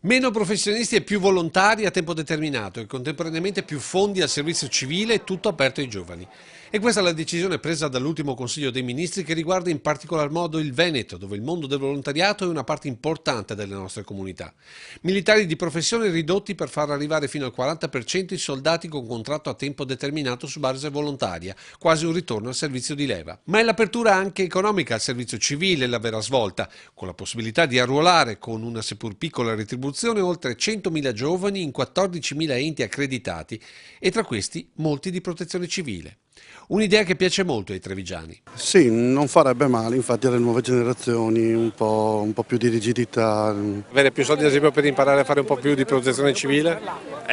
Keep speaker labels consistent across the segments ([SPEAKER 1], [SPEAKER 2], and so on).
[SPEAKER 1] Meno professionisti e più volontari a tempo determinato e contemporaneamente più fondi al servizio civile, tutto aperto ai giovani. E questa è la decisione presa dall'ultimo Consiglio dei Ministri che riguarda in particolar modo il Veneto, dove il mondo del volontariato è una parte importante delle nostre comunità. Militari di professione ridotti per far arrivare fino al 40% i soldati con contratto a tempo determinato su base volontaria, quasi un ritorno al servizio di leva. Ma è l'apertura anche economica al servizio civile la vera svolta, con la possibilità di arruolare con una seppur piccola retribuzione oltre 100.000 giovani in 14.000 enti accreditati e tra questi molti di protezione civile. Un'idea che piace molto ai trevigiani.
[SPEAKER 2] Sì, non farebbe male, infatti alle nuove generazioni un po' più di rigidità.
[SPEAKER 1] Avere più soldi ad esempio per imparare a fare un po' più di protezione civile?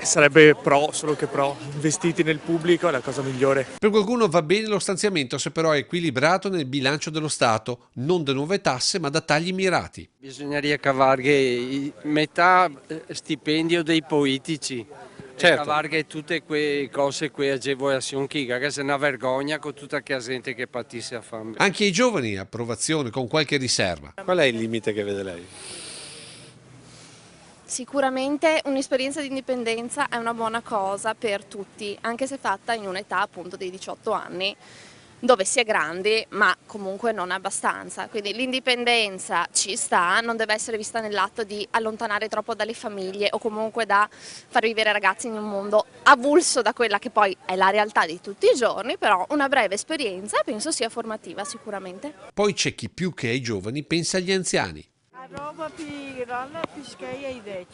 [SPEAKER 3] Sarebbe pro, solo che pro. Investiti nel pubblico è la cosa migliore.
[SPEAKER 1] Per qualcuno va bene lo stanziamento se però è equilibrato nel bilancio dello Stato, non da nuove tasse ma da tagli mirati.
[SPEAKER 4] Bisogneria cavare metà stipendio dei politici.
[SPEAKER 1] Certo.
[SPEAKER 4] Cavare tutte quelle cose, quelle agevolazioni che è una vergogna con tutta la gente che patisse a fame.
[SPEAKER 1] Anche ai giovani approvazione con qualche riserva. Qual è il limite che vede lei?
[SPEAKER 5] Sicuramente un'esperienza di indipendenza è una buona cosa per tutti, anche se fatta in un'età appunto dei 18 anni, dove si è grandi ma comunque non abbastanza. Quindi l'indipendenza ci sta, non deve essere vista nell'atto di allontanare troppo dalle famiglie o comunque da far vivere i ragazzi in un mondo avulso da quella che poi è la realtà di tutti i giorni, però una breve esperienza penso sia formativa sicuramente.
[SPEAKER 1] Poi c'è chi più che ai giovani pensa agli anziani.
[SPEAKER 6] A roba più grande più che ai vecchi.